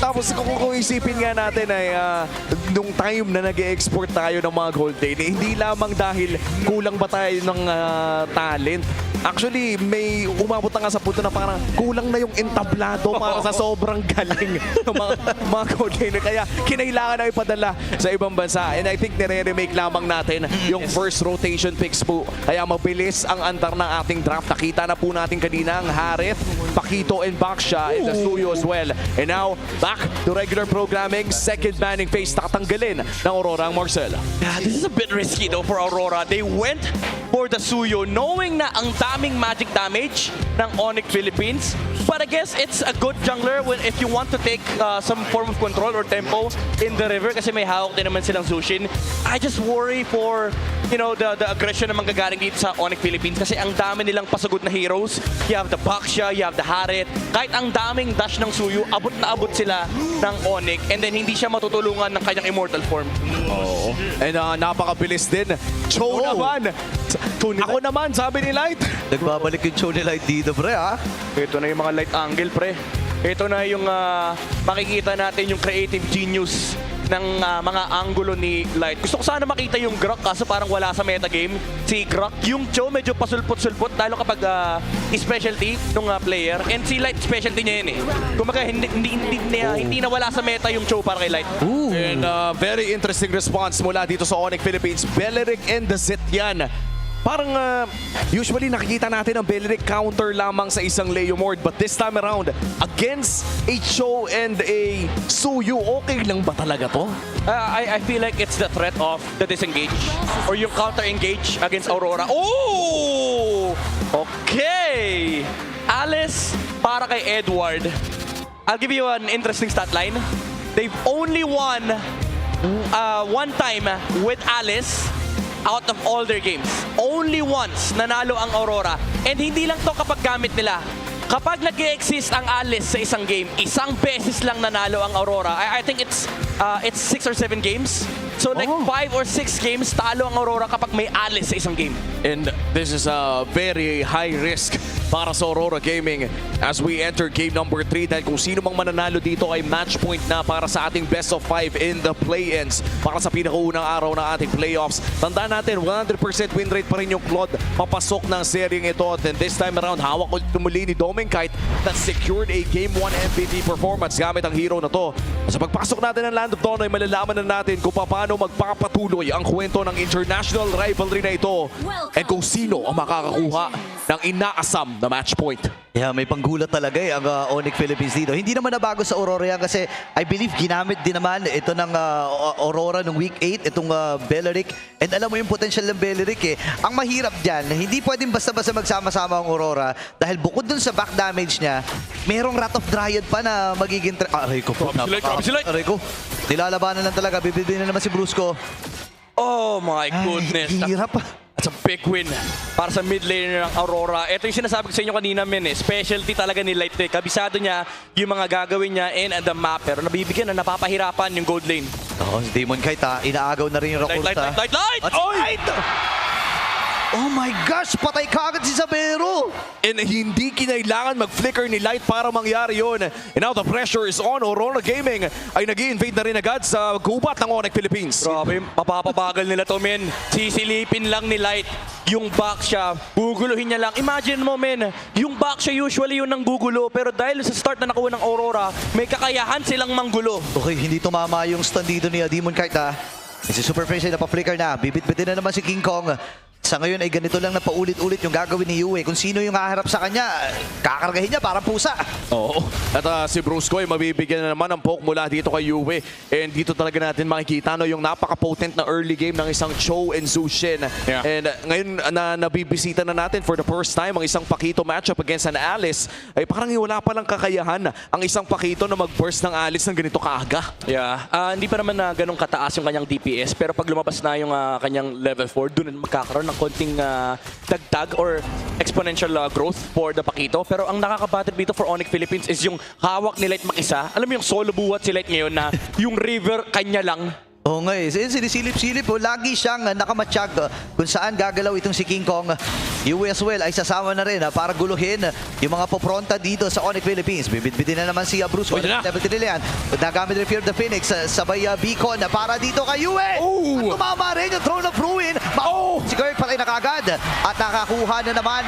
Tapos kung isipin nga natin ay nung time na nag-export tayo ng mga gold lane, hindi lamang dahil kulang ba tayo ng talent. Actually, may umabot na nga sa punto na parang kulang na yung entablado para sa sobrang galing ng mga gold lane. Kaya kinailangan na ipadala sa ibang bansa. And I think nire-remake lamang natin yung first rotation picks po. Kaya mabilis ang andar ng ating draft. Nakita na po natin kanina ang Harith, Pakito, and Baksha, and the Suyo as well. And now, back to regular programming. Second banning phase, tatanggalin ng Aurora ang Marcel. Yeah, this is a bit risky though for Aurora. They went for the Suyo knowing na ang daming magic damage ng Onyx Philippines. But I guess it's a good jungler if you want to take some form of control or tempo in the river kasi may hawak din naman silang Zushin. I just worry for, you know, the aggression na manggagaling dito sa Onyx Philippines kasi ang dami nilang pasugod na heroes. You have the Baksha, you have the Harith. Kahit ang daming dash ng Suyo, abot na abot sila ng Onyx and then hindi siya matutulungan ng kanyang immortal form. Oo. And napakabilis din. Cho naman. Ako naman, sabi ni Light. Nagbabalik yung show ni Light dito, pre, ha? Ito na yung mga light angle, pre. Ito na yung makikita natin yung creative genius ng mga angulo ni Light. Gusto ko sana makita yung Grok kaso parang wala sa metagame. Si Grok, yung Cho medyo pasulpot-sulpot lalo kapag specialty ng player. And si Light specialty niya yun eh. Kumaga hindi na wala sa meta yung Cho para kay Light. Ooh. And very interesting response mula dito sa Onyx Philippines. Beleric and the Zit yan. Parang usually nakikita natin ang Beleric counter lamang sa isang Leomord. But this time around, against a Cho and a Suyu, okay lang ba talaga to? I feel like it's the threat of the disengage or yung counter-engage against Aurora. Oh! Okay! Alice para kay Edward. I'll give you an interesting stat line. They've only won one time with Alice out of all their games. Only once nanalo ang Aurora. And hindi lang to kapag gamit nila. Kapag nag-exist ang Alice sa isang game, isang beses lang nanalo ang Aurora. I think it's 6 or 7 games. So like 5 or 6 games talo ang Aurora kapag may Alice sa isang game. And this is a very high risk para sa Aurora Gaming as we enter game number 3 dahil kung sino mang mananalo dito ay match point na para sa ating best of 5 in the play-ins para sa pinakaunang araw ng ating playoffs. Tandaan natin, 100% win rate pa rin yung Claude papasok ng seryeng ito. And then this time around, hawak ulit muli ni Domenkite that secured a Game 1 MVP performance gamit ang hero na to. Sa pagpasok natin ng Land of Dawn ay malalaman na natin kung paano magpapatuloy ang kwento ng international rivalry na ito and kung sino ang makakakuha ng inaasam na match point. Yeah, may panggulat talaga ang Onyx Philippines dito. Hindi naman nabago sa Aurora yan kasi I believe ginamit din naman ito ng Aurora nung week 8, itong Beleric. And alam mo yung potential ng Beleric eh. Ang mahirap dyan, hindi pwedeng basta-basta magsama-sama ang Aurora dahil bukod dun sa back damage niya, merong Wrath of Dryad pa na magiging... Aray ko po. Aray ko. Nilalabanan lang talaga. Bibibin na naman si Brusco. Oh my goodness. Ay, hirap. That's a big win para sa mid laner ng Aurora. Ito yung sinasabi ko sa inyo kanina, men. Specialty talaga ni Light. Kabisado niya yung mga gagawin niya in the map. Pero nabibigyan na napapahirapan yung gold lane. Oh, si Daemonkite inaagaw na rin yung Rakurta. Light! Light! Oh my gosh! Patay kagad si Sabero! And hindi kinailangan mag-flicker ni Light para mangyari yun. And now the pressure is on. Aurora Gaming ay nag-i-invade na rin agad sa gubat ng Onyx Philippines. Grabe, mapapabagal nila to, men. Sisilipin lang ni Light yung Baksha. Guguluhin niya lang. Imagine mo, men, yung Baksha usually yun ang gugulo. Pero dahil sa start na nakuha ng Aurora, may kakayahan silang manggulo. Okay, hindi tumama yung stun dito ni Daemonkite ha. Si Super Face ay napaflicker na. Bibit-bitin na naman si King Kong. Sa ngayon ay ganito lang na paulit-ulit yung gagawin ni Yue. Kung sino yung haharap sa kanya, kakargahin niya parang pusa. Oo. At si Brusco ay mabibigyan na naman ng poke mula dito kay Yue. And dito talaga natin makikita no, yung napaka-potent na early game ng isang Cho and Zushin. Yeah. And ngayon na nabibisita na natin for the first time ang isang Pakito matchup against an Alice, ay parang wala palang kakayahan ang isang Pakito na mag-burst ng Alice ng ganito kaaga. Yeah. Hindi pa naman na ganun kataas yung kanyang DPS. Pero pag lumabas na yung kanyang level 4, doon magkakaroon ng konting dagdag or exponential growth for the Pakito. Pero ang nakaka-battle dito for Onyx Philippines is yung hawak ni Light mag-isa. Alam mo yung solo buhat si Light ngayon na yung river kanya lang. Oo nga eh. Sinisilip-silip. Lagi siyang nakamatsyag kung saan gagalaw itong si King Kong. You as well ay sasama na rin para guluhin yung mga popronta dito sa Onyx Philippines. Bibitbitin na naman si Bruce. Pwede na. Level 3 nila yan. Nagamit rin Fear of the Phoenix. Sabay Beacon para dito kay Yue. Oh! At tumama rin yung Throne of Ruin. Si Kirk patay na kagad. At nakakuha na naman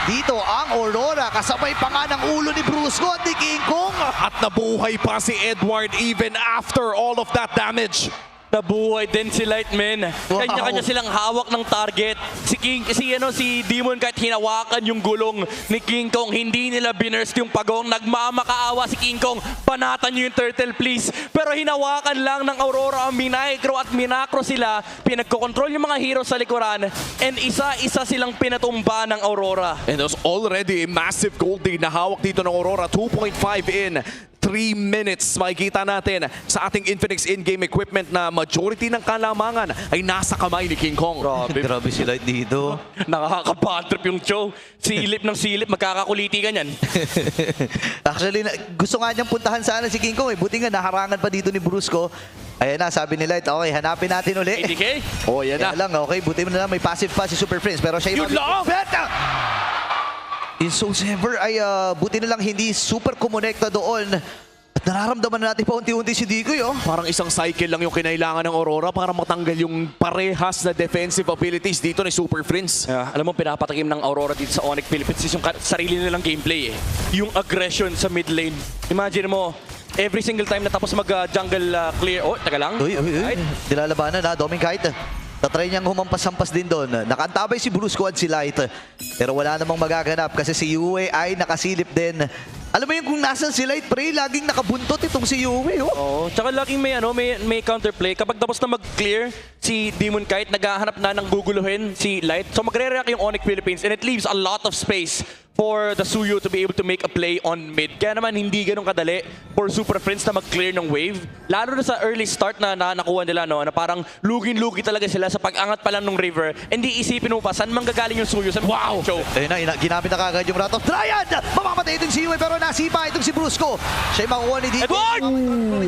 dito ang Aurora. Kasabay pa nga ng ulo ni Brusco at ni King Kong. At nabuhay pa si Edward even after all of that damage. Nabuhay din si Lightman. Wow. Kanya-kanya silang hawak ng target. Si Demon kahit hinawakan yung gulong ni King Kong, hindi nila binurst yung pagong. Nagmamakaawa si King Kong. Panatan niyo yung turtle please. Pero hinawakan lang ng Aurora ang minacro at minacro sila. Pinagkocontrol yung mga heroes sa likuran. And isa-isa silang pinatumba ng Aurora. And there's already a massive gold lead na hawak dito ng Aurora. 2.5 in 3 minutes. Makikita natin sa ating Infinix in-game equipment na majority ng kalamangan ay nasa kamay ni King Kong. Grabe si Light dito. Nakaka-bad trip yung show. Silip ng silip, magkakakuliti ka niyan. Actually, gusto nga niyang puntahan sana si King Kong. Buti nga naharangan pa dito ni Brusco. Ayan na, sabi ni Light, okay, hanapin natin uli. ATK? Oh, yan na. Kaya lang, okay, buti mo na lang may passive pa si Super Prince. Pero siya Yun lang! In Soul Saver ay buti na lang hindi super kumonekta doon. At nararamdaman natin pa unti-unti si Dikoy, oh. Parang isang cycle lang yung kinailangan ng Aurora para matanggal yung parehas na defensive abilities dito ni Super Prince. Alam mo, pinapatakim ng Aurora dito sa Onyx Philippines is yung sarili nilang gameplay eh. Yung aggression sa mid lane. Imagine mo, every single time na tapos mag-jungle clear. Oh, taga lang. Uy. Right? Nilalabanan na, Doming Kite. Tatry niyang humampas-hampas din doon. Nakaantabay si Brusco at si Light. Pero wala namang magaganap kasi si Yue ay nakasilip din. Alam mo yung kung nasan si Light, pre, laging nakabuntot itong si Yue. Oh. Oo, tsaka laging may counterplay. Kapag tapos na mag-clear si Demon Kite, naghahanap na ng guguluhin si Light. So magre-react yung Onyx Philippines and it leaves a lot of space for the Suyo to be able to make a play on mid. Kaya naman hindi ganun kadali for Super Prince na mag-clear ng wave. Lalo na sa early start na nakuha nila, no, na parang lugin-lugi talaga sila sa pag-angat pa lang ng river. Hindi isipin mo pa, saan manggagaling yung Suyo? Saan Wow! show? Ayun na, ginamit na kagad yung Wrath of Triad! Mamamatay itong si Yue pero nasipa itong si Brusco. Siya yung makukuha ni Dikoy. Edward!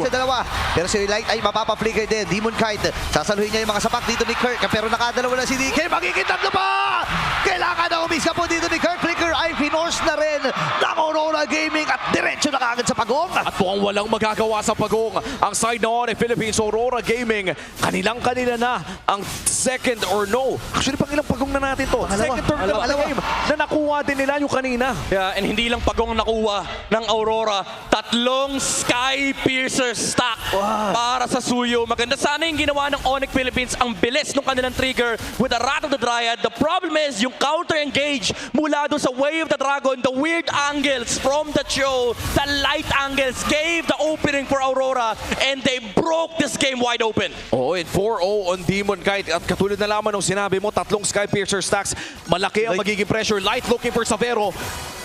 Sa dalawa. Pero si Light ay mapapa-flicker din. Demon Kite. Sasaluhin niya yung mga sapak dito ni Kirk. Pero nakadalawa na si DK. Magkikitatlo pa! Kailangan na umisa po dito ni Kirk. Flicker ay finorce na rin ng Aurora Gaming at diretso na kagad sa pagong. At mukhang walang magagawa sa pagong. Ang side na Onyx Philippines, Aurora Gaming, kanila na ang second or no. Actually, pang ilang pagong na natin to? Second or no game na nakuha din nila yung kanina. Yeah, and hindi lang pagong nakuha ng Aurora, tatlong Sky Piercer stack para sa Suyo. Maganda sana yung ginawa ng Onyx Philippines. Ang bilis ng kanilang trigger with the Wrath of the Dryad. The problem is yung counter-engage mula doon sa Way of the Dragon, the weird angles from the show, the light angles gave the opening for Aurora and they broke this game wide open. Oo, and 4-0 on Demon Kite. At katulad na lamang nung sinabi mo, tatlong Sky Piercer stacks. Malaki ang magiging pressure. Light looking for Savero.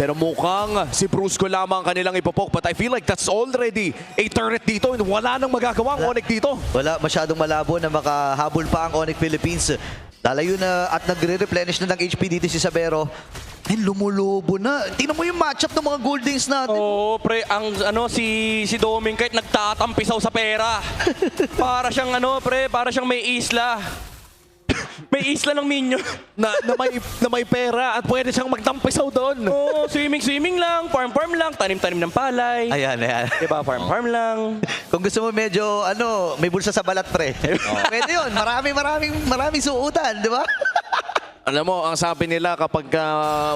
Pero mukhang si Brusco lamang kanilang ipopok. But I feel like that's already a turret dito. And wala nang magagawa ang Onyx dito. Wala masyadong malabo na makahabol pa ang Onyx Philippines. Lalayo na at nagre-replenish na ng HP dito si Sabero. And lumulubo na. Tingnan mo yung matchup ng mga Goldings natin. Oo, pre, ang si Doming kahit nagtatampisaw sa pera. Para siyang para siyang may isla. May isla ng minion. na may pera at pwede siyang magtampisaw doon. Oo, swimming lang, farm lang, tanim-tanim ng palay. Ayan. Diba, farm lang. Kung gusto mo medyo, may bulsa sa balat, pre. Pwede yun. Maraming suutan, di ba? Alam mo, ang sabi nila kapag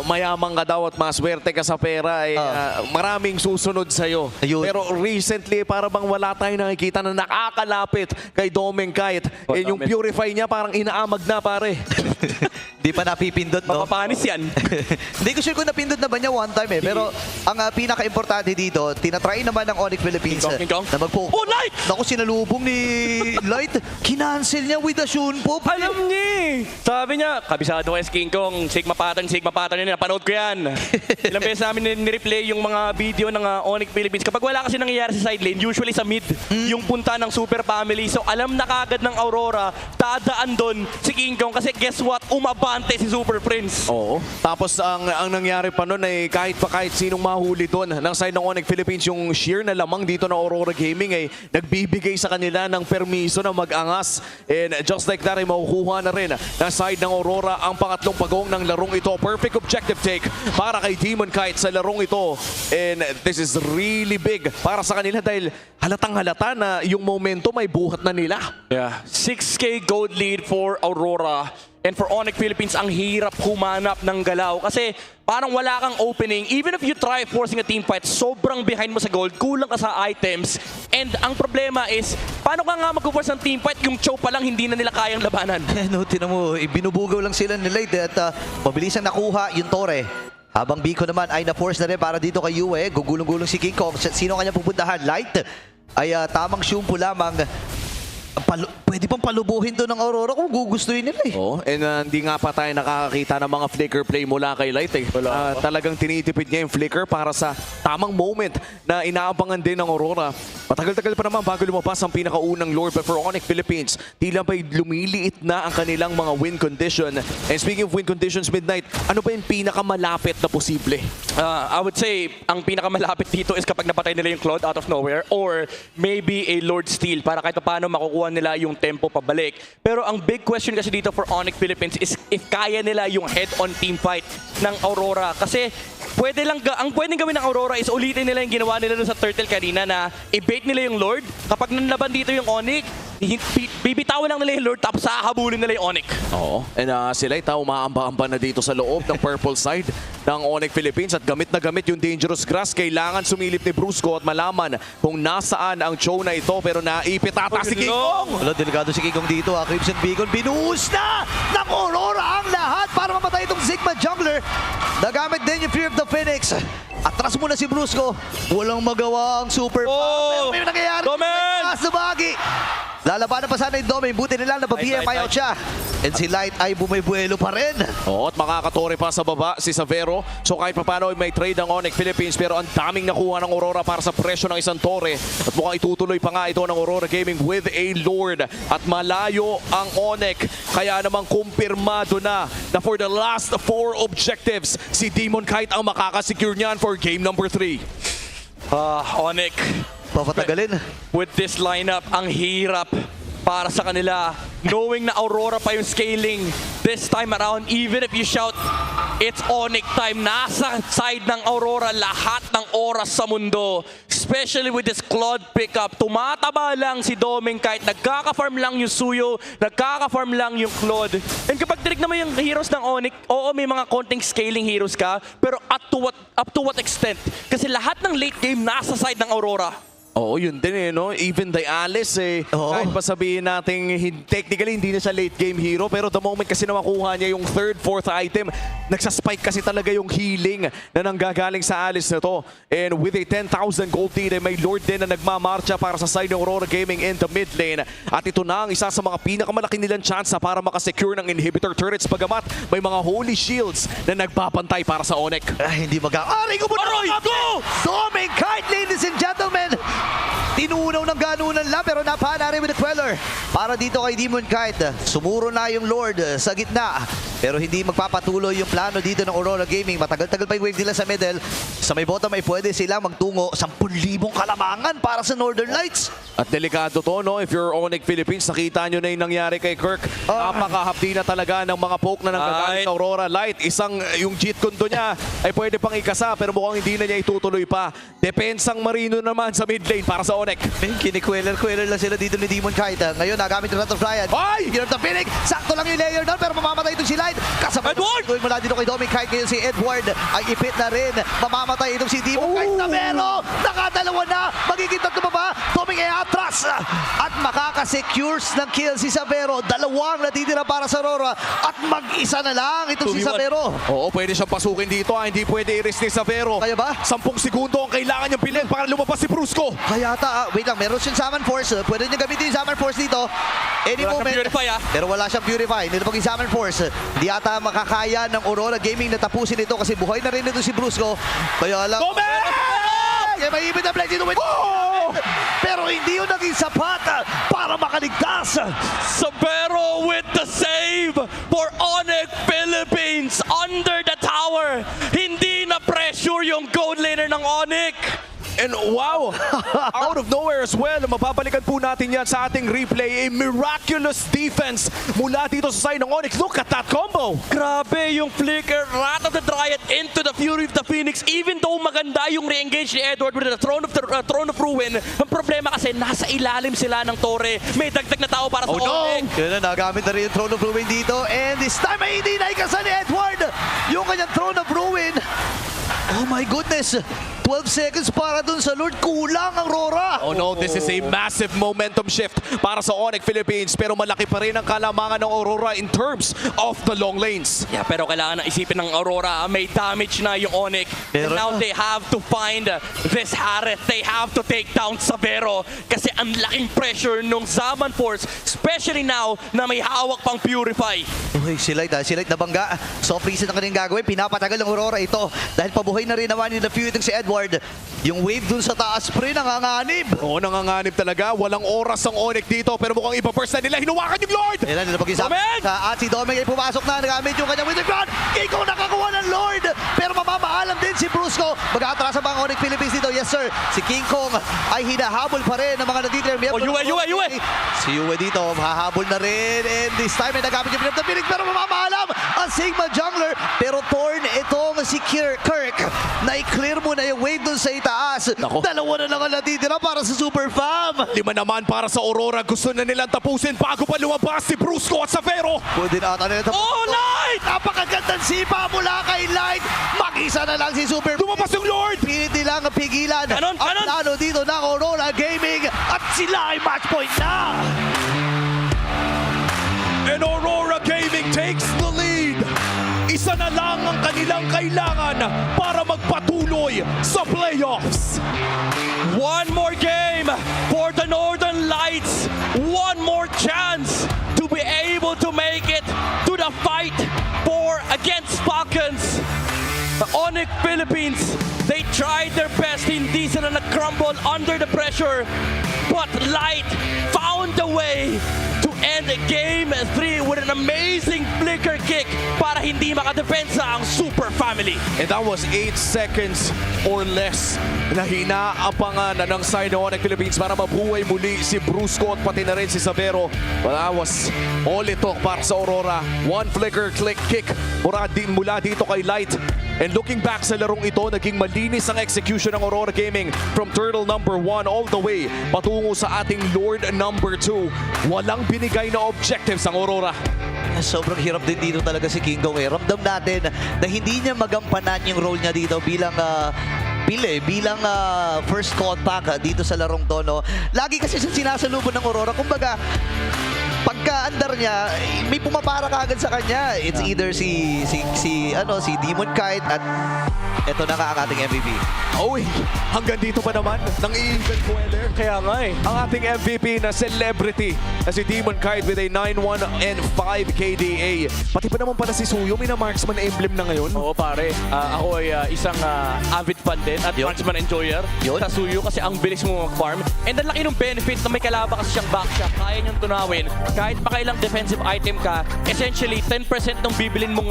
mayaman ka daw at maswerte ka sa pera, ay maraming susunod sa'yo. Ayun. Pero recently, para bang wala tayong nakikita na nakakalapit kay Doming Kite. And yung purify niya parang inaamag na, pare. Di pa napipindot, no? Mapapanis yan. Hindi ko sure kung napindot na ba niya one time eh. Pero ang pinaka-importante dito, tinatry naman ng Onyx Philippines King Kong. na magpo. Oh, Light! Naku, sinalubong ni Light. Kinancel niya with the Shun Pop. Alam niya eh. Sabi niya, kabisado Masyado kay King Kong. Sigma pattern yun. Napanood ko yan. Ilang beses namin nireplay yung mga video ng Onyx Philippines. Kapag wala kasi nangyayari sa side lane, usually sa mid, yung punta ng Super Family. So alam na kagad ng Aurora, dadaan doon si King Kong. Kasi guess what? Umabante si Super Prince. Oo. Tapos ang nangyari pa nun ay kahit sinong mahuli doon ng side ng Onyx Philippines, yung sheer na lamang dito ng Aurora Gaming ay nagbibigay sa kanila ng permiso na mag-angas. And just like that ay makukuha na rin ng side ng Aurora ang pangatlong pagong ng larong ito. Perfect objective take para kay Demon Kite sa larong ito. And this is really big para sa kanila dahil halatang-halata na yung momentum ay buhat na nila. Yeah. 6K gold lead for Aurora. And for Onyx Philippines, ang hirap humanap ng galaw. Kasi parang wala kang opening. Even if you try forcing a team fight, sobrang behind mo sa gold, kulang ka sa items. And ang problema is, paano ka nga mag-force ng team fight? Yung chow pa lang, hindi na nila kayang labanan. No, tinan mo, binubugaw lang sila ni Light at mabilis ang nakuha yung Torre. Habang Biko naman ay na-force na rin para dito kay Yue. Gugulong-gulong si King Kong. Sino kanya pupuntahan? Light ay tamang shumpo lamang. Pwede pang palubuhin to ng Aurora kung gugustuhin nila eh. Oh, and hindi nga pa tayo nakakakita ng mga flicker play mula kay Light eh. Talagang tinitipid niya yung flicker para sa tamang moment na inaabangan din ng Aurora. Matagal-tagal pa naman bago lumabas ang pinakaunang Lord, but for Onyx Philippines, tila ba'y lumiliit na ang kanilang mga win condition. And speaking of win conditions, Midnight, ano ba yung pinakamalapit na posible? I would say, ang pinakamalapit dito is kapag napatay nila yung Claude out of nowhere or maybe a Lord Steal para kahit paano makukuha nila yung tempo pabalik. Pero ang big question kasi dito for Onyx Philippines is if kaya nila yung head-on team fight ng Aurora. Kasi ang pwedeng gawin ng Aurora is ulitin nila yung ginawa nila sa Turtle kanina na i-bait nila yung Lord. Kapag nanlaban dito yung Onyx, bibitawan lang nila yung Lord tapos hahabulin nila yung Onyx. Oo. And sila ita umaamba-amba na dito sa loob ng purple side ng Onyx Philippines at gamit na gamit yung Dangerous Grass. Kailangan sumilip ni Brusco at malaman kung nasaan ang show na ito pero naipit ata si King Kong. Wala, delikado si King Kong dito. Crimson Beacon, binuhos na ng Aurora ang lahat para mamatay itong Sigma Jungler. Nagamit din yung Fear of the Phoenix. Atras muna si Brusco. Walang magawa ang Super. Pero may nangyayari. Domen! Subagi. Lalabanan pa sana yung Domain. Buti nila na pa-BMI out siya. And si Light ay bumibuelo pa rin. Oo, at makakatore pa sa baba si Savero. So kahit pa paano may trade ang Onyx Philippines pero ang daming nakuha ng Aurora para sa presyo ng isang tore. At mukhang itutuloy pa nga ito ng Aurora Gaming with a Lord. At malayo ang Onyx. Kaya namang kumpirmado na for the last 4 objectives, si Demon Kite ang makakasecure niyan for game number 3. Onyx. Papatagalin. With this lineup, ang hirap para sa kanila. Knowing na Aurora pa yung scaling this time around, even if you shout, it's Onyx time. Nasa side ng Aurora lahat ng oras sa mundo. Especially with this Claude pickup. Tumataba lang si Doming kahit nagkaka-farm lang yung Suyo, nagkaka-farm lang yung Claude. And kapag tinignan mo yung heroes ng Onyx, oo, may mga konting scaling heroes ka, pero up to what extent? Kasi lahat ng late game nasa side ng Aurora. Oo, yun din eh, no? Even Dialis eh. Oo. Kahit pa sabihin natin, technically hindi na siya late game hero, pero the moment kasi na makuha niya yung 3rd, 4th item, nagsaspike kasi talaga yung healing na nanggagaling sa Alice na to. And with a 10,000 gold lead, may Lord din na nagmamarcha para sa side ng Aurora Gaming in the mid lane. At ito na ang isa sa mga pinakamalaki nilang chance para makasecure ng inhibitor turrets, bagamat may mga holy shields na nagbabantay para sa Onyx. Ay, hindi mag-aaring Aroy, go! Doming Kite, ladies and gentlemen. Tinunaw ng ganunan lang pero napahanari with the Queller. Para dito kay Demon Kite. Sumuro na yung Lord sa gitna. Pero hindi magpapatuloy yung plano dito ng Aurora Gaming. Matagal-tagal pa yung wave nila sa middle. Sa may bottom ay pwede silang magtungo 10,000 kalamangan para sa Northern Lights. At delikado to, no? If you're Onyx Philippines, nakita nyo na yung nangyari kay Kirk. Napakahapdi na talaga ng mga poke na nanggagaling sa Aurora. Light, yung cheat kundo niya ay pwede pang ikasa pero mukhang hindi na niya itutuloy pa. Depensang Marino naman sa mid lane para sa Onyx. Kini-Queller lang sila dito ni Demon Kite. Ngayon, nagamit yung Rat of Ryan. Ay! Fear of the Phoenix. Sakto lang yung layer doon pero mamamatay itong si Light. Kasabay Edward! Tuloy mula dito kay Doming Kite. Ngayon si Edward ay ipit na rin. Mamamatay itong si Demon Kite na pero nakadalawa na. Magiging tatlo pa ba? Doming ay atras. at makakasecures ng kill si Savero. Dalawang natitira para sa Aurora at mag-isa na lang itong si 2v1. Savero. Oo, pwede siyang pasukin dito. Hindi pwede i-risk ni Savero. Kaya ba? 10 segundo ang kailangan niyang bilhin para lumabas si Brusco. Kaya wait lang, meron siyang Summon Force. Pwede niya gamitin yung Summon Force dito. Any Wala siyang moment. Purify, ah. Pero wala siyang Purify. Hindi na Summon Force. Hindi ata makakaya ng Aurora Gaming na tapusin ito kasi buhay na rin ito si Brusco. Kaya lang... Gomez! Kaya may ibig na play dito with... Oh! Pero hindi yun naging sapat para makaligtas. Sabero with the save for Onyx Philippines under the tower. Hindi na pressure yung gold laner ng Onyx. And wow, out of nowhere as well, mababalikan po natin yan sa ating replay. A miraculous defense mula dito sa side ng Onyx. Look at that combo. Grabe yung flicker, Wrath of the Dryad into the Fury of the Phoenix. Even though maganda yung re-engage ni Edward with the Throne of Ruin, ang problema kasi nasa ilalim sila ng torre. May dagdag na tao para sa Onyx. Yun na, nagamit na rin yung Throne of Ruin dito. And this time ay hindi naikasan ni Edward yung kanyang Throne of Ruin. Oh my goodness! 12 seconds para dun sa Lord. Kulang ang Aurora. Oh no, this is a massive momentum shift para sa Onyx Philippines. Pero malaki pa rin ang kalamangan ng Aurora in terms of the long lanes. Yeah, pero kailangan na isipin ng Aurora, may damage na yung Onyx. Pero- And now they have to find this Hareth. They have to take down Sabero kasi ang laking pressure nung Zaman Force, especially now na may hawak pang Purify. Uy, si Light na bangga. Soft reset ang kanyang gagawin. Pinapatagal ng Aurora ito. Dahil pabuhay na rin naman ni The Few itong si Edward. Yung wave dun sa taas pre, nanganganib. Oo, nanganganib talaga. Walang oras ang Onyx dito. Pero mukhang ipa-first na nila. Hinuwakan yung Lord! Ayan, nilapag-isa. Domeng! At si Domeng ay pumasok na. Nagamit yung kanyang Wither Crown. Ikaw nakakuha ng Lord. Pero mamamaalam din si Brusco. Mag-aatrasa ba ang Onyx Philippines dito? Yes, sir. Si King Kong ay hinahabol pa rin ng mga natitirang miyembro. Oh, Yue! Si Yue dito, hahabol na rin. And this time ay nagamit yung pinagtapilig. Pero mamamaalam ang Sigma Jungler. Pero torn itong si Kirk. Na i-clear mo na yung wave dun sa itaas. Nako. Dalawa na lang ang natitira para sa Super Fam. 5 naman para sa Aurora. Gusto na nilang tapusin bago pa lumabas si Brusco at Savero. Pwede na ata nila Oh, Light! Napakagandang sipa mula kay Light. Mag-isa na lang si Super. Lumabas yung Lord! Pilit nilang pigilan Ganon! ang plano dito ng Aurora Gaming at sila ay match point na. And Aurora Gaming takes the lead. Isa na lang ang kanilang kailangan para magpatuloy sa playoffs. One more game for the Northern Lights. One more chance to be able to make it to the fight for against Falcons. The Onyx Philippines, they tried their best. Hindi sila nag-crumble under the pressure. But Light found a way to end Game 3 with an amazing flicker kick para hindi makadepensa ang Super Family. And that was 8 seconds or less na hinaapangan ng side ng Onyx Philippines para mabuhay muli si Brusco at pati na rin si Savero. Well, that was all it took para sa Aurora. One flicker click kick mula dito kay Light. And looking back sa larong ito, naging malinis ang execution ng Aurora Gaming from Turtle number 1 all the way patungo sa ating Lord number 2. Walang binigay na objectives ang Aurora. Sobrang hirap din dito talaga si King Kong. Ramdam natin na hindi niya magampanan yung role niya dito bilang bilang first contact dito sa larong to. No? Lagi kasi siya sinasalubon ng Aurora. Kumbaga, pagka-andar niya, may pumapara ka agad sa kanya. It's either si Demon Kite at ito na nga ang ating MVP. Oy, hanggang dito pa naman ng Eagle Queller. Kaya nga eh. Ang ating MVP na celebrity na si Demon Kite with a 9-1 and 5 KDA. Pati pa naman pala si Suyo, may na marksman emblem na ngayon. Oo pare, ako ay isang avid fan din at Yun. marksman enjoyer Yun. sa Suyo kasi ang bilis mo mag-farm. And ang laki ng benefit na may kalaban kasi siyang backshot. Kaya niyang tunawin. Kahit pa kailang defensive item ka, essentially 10% ng bibilin mong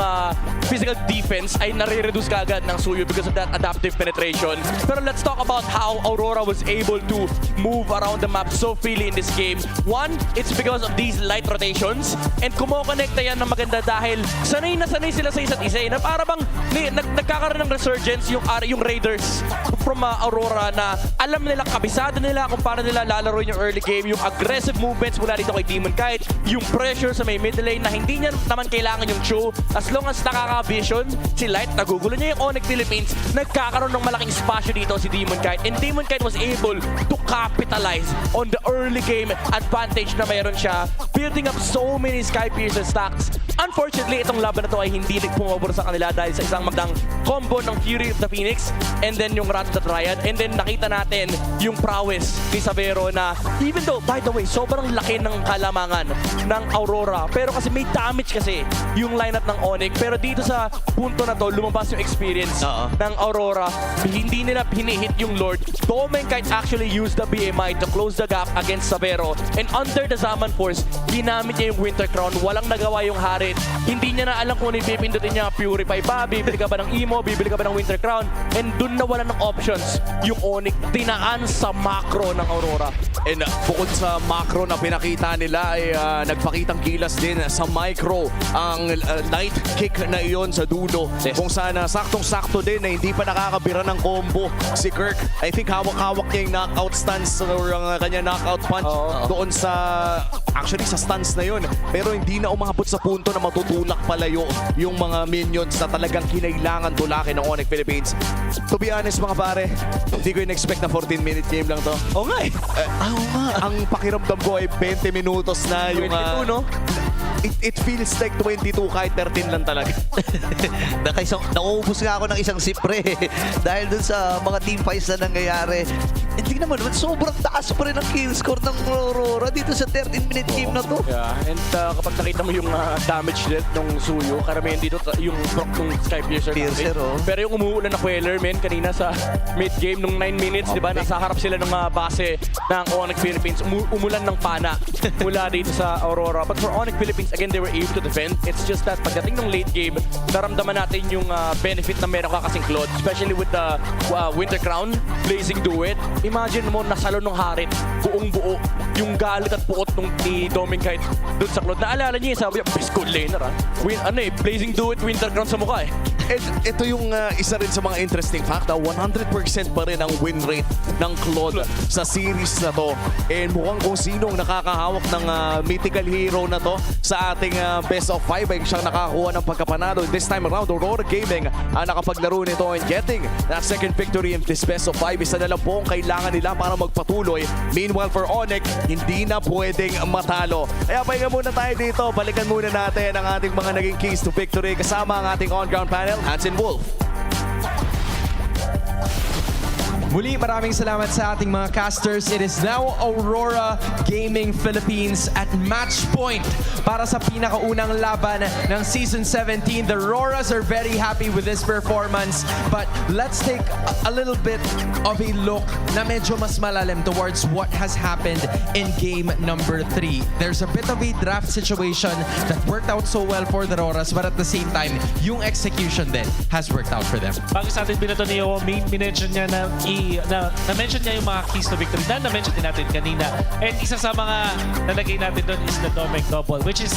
physical defense ay nare-reduce ka agad ng Suyo because of that adaptive penetration. Pero let's talk about how Aurora was able to move around the map so freely in this game. One, it's because of these light rotations and kumokonekta yan ng maganda dahil sanay na sanay sila sa isa't isa. Na para bang nagkakaroon ng resurgence yung Raiders. from Aurora na alam nila, kabisado nila kung paano nila lalaro yung early game, yung aggressive movements mula dito kay Demon Kite, yung pressure sa may mid lane na hindi niya naman kailangan yung Chu. As long as nakaka-vision, si Light, nagugulo niya yung Onyx Philippines, nagkakaroon ng malaking spasyo dito si Demon Kite. And Demon Kite was able to capitalize on the early game advantage na mayroon siya, building up so many Sky Piercer stacks. Unfortunately, itong laban na to ay hindi nagpumabor sa kanila dahil sa isang magdang combo ng Fury of the Phoenix and then yung Rat of the Triad. And then nakita natin yung prowess ni Sabero na even though, by the way, sobrang laki ng kalamangan ng Aurora. Pero kasi may damage kasi yung lineup ng Onyx. Pero dito sa punto na to, lumabas yung experience ng Aurora. Hindi nila hinihit yung Lord. Domenkite actually used the BMI to close the gap against Sabero. And under the Zaman Force, ginamit niya yung Winter Crown. Walang nagawa yung Harit. Hindi niya na alam kung ano yung pipindutin niya. Purify ba? Bibili ka ba ng Emo? Bibili ka ba ng Winter Crown? And dun na wala ng options. Yung Onyx, tinaan sa macro ng Aurora. And bukod sa macro na pinakita nila ay nagpakitang kilas din sa micro ang light kick na iyon sa dulo. Yes. Kung saan saktong-sakto din na hindi pa nakakabira ng combo si Kirk. I think hawak-hawak niya yung knockout stance or ang kanya knockout punch doon sa actually sa stance na yun. Pero hindi na umabot sa punto na matutulak palayo yung mga minions na talagang kinailangan tulakin ng Onyx Philippines. To be honest mga pare, hindi ko in-expect na 14-minute game lang to. Oo nga eh. Ang pakiramdam ko ay 20 minutos na yung 22, no? It feels like 22 kahit 13 lang talaga. Nauubos nga ako ng isang sipre dahil dun sa mga team fights na nangyayari. Hindi naman, sobrang taas pa rin ang kill score ng Aurora dito sa 13-minute game na to. Yeah, and kapag nakita mo yung damage dealt ng Suyo, karamihan dito yung proc ng Sky Piercer. Piercer, oh. Pero yung umuulan na Queller, men, kanina sa mid-game nung 9 minutes, di ba, nasa harap sila ng base ng Onyx Philippines. Umulan ng pana mula dito sa Aurora. But for Onyx Philippines, again, they were able to defend. It's just that pagdating ng late game, naramdaman natin yung benefit na meron ka kasing Claude, especially with the Winter Crown, Blazing Duet. Imagine mo, nasalo ng Harit, buong-buo, yung galit at puot nung ni Domenkite doon sa Claude. Naalala niya, sabi niya, best gold laner Blazing Duet, Winter Crown sa mukha eh. And ito yung isa rin sa mga interesting fact na 100% pa rin ang win rate ng Claude sa series na to. And mukhang kung sinong nakakahawak ng mythical hero na to sa ating best of 5 ay siyang nakakuha ng pagkapanalo. This time around, Aurora Gaming ang nakapaglaro nito and getting that second victory in this best of 5. Isa na lang po ang kailangan nila para magpatuloy. Meanwhile for Onyx, hindi na pwedeng matalo. Kaya pahinga muna tayo dito. Balikan muna natin ang ating mga naging keys to victory kasama ang ating on-ground panel, Hansen Wolf. Muli, maraming salamat sa ating mga casters. It is now Aurora Gaming Philippines at match point para sa pinakaunang laban ng Season 17. The Auroras are very happy with this performance, but let's take a little bit of a look na medyo mas malalim towards what has happened in game number 3. There's a bit of a draft situation that worked out so well for the Auroras, but at the same time, yung execution din has worked out for them. Bago sa atin binato ni Owo, minention niya na-mention niya yung mga keys to victory na na-mention din natin kanina. And isa sa mga nalagay natin doon is the Domec Double, which is,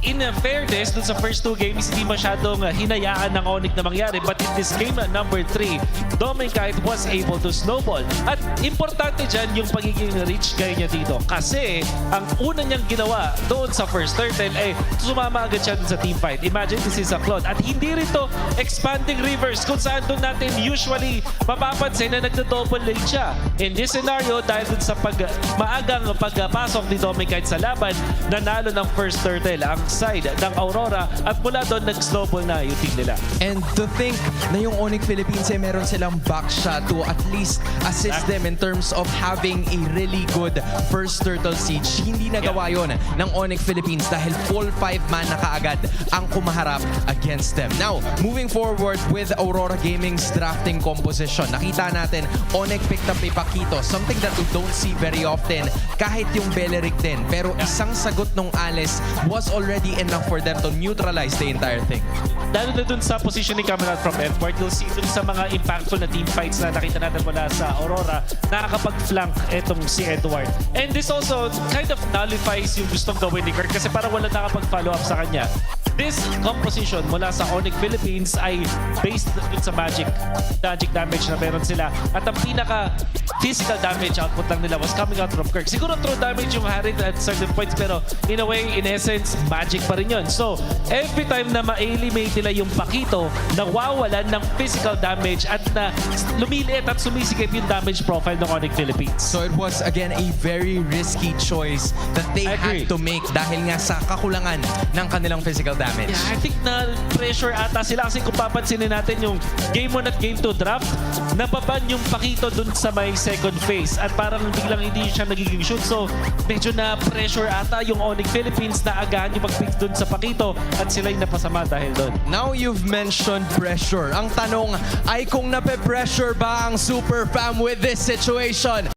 in fairness, doon sa first 2 games, hindi masyadong hinayaan ng Onyx na mangyari. But in this game number 3, Domenkite was able to snowball. At importante dyan yung pagiging rich guy niya dito. Kasi, ang una niyang ginawa doon sa first turtle ay sumama agad siya doon sa teamfight. Imagine, this is a Claude. At hindi rito expanding reverse kung saan doon natin usually mapapansin na nagdo-double lane siya. In this scenario, dahil dun sa maagang pagpasok ni Domenkite sa laban, nanalo ng first turtle ang side ng Aurora at mula doon nag-snowball na yung team nila. And to think na yung Onyx Philippines ay meron silang backshot to at least assist them in terms of having a really good first turtle siege. Hindi nagawa yun ng Onyx Philippines dahil full 5-man na kaagad ang kumaharap against them. Now, moving forward with Aurora Gaming's drafting composition, nakita natin Onyx picked up a Paquito, something that we don't see very often, kahit yung Beleric din. Pero isang sagot nung Alice was already enough for them to neutralize the entire thing. Lalo na dun sa positioning coming out from Edward, you'll see dun sa mga impactful na team fights na nakita natin mula sa Aurora, nakakapag-flank etong si Edward. And this also kind of nullifies yung gustong gawin ni Kirk kasi parang wala nakapag-follow up sa kanya. this composition mula sa Onyx Philippines ay based dun sa magic damage na meron sila. At ang pinaka physical damage output lang nila was coming out from Kirk. Siguro throw damage yung Harith at certain points, pero in a way, in essence, magic pa rin yun. So, every time na ma-eliminate nila yung Pakito, nawawalan ng physical damage at na lumiliit at sumisikip yung damage profile ng Onyx Philippines. So it was again a very risky choice that they I agree. had to make dahil nga sa kakulangan ng kanilang physical damage. Yeah, I think na pressure ata sila kasi kung papansinin natin yung Game 1 at Game 2 draft, nababan yung Pakito dun sa may second phase at parang biglang hindi siya nagiging shoot. So medyo na pressure ata yung Onyx Philippines na agahan yung pag-pick dun sa Pakito at sila'y napasama dahil dun. Now you've mentioned pressure. Ang tanong ay kung nape-pressure ba ang Super Fam with this situation?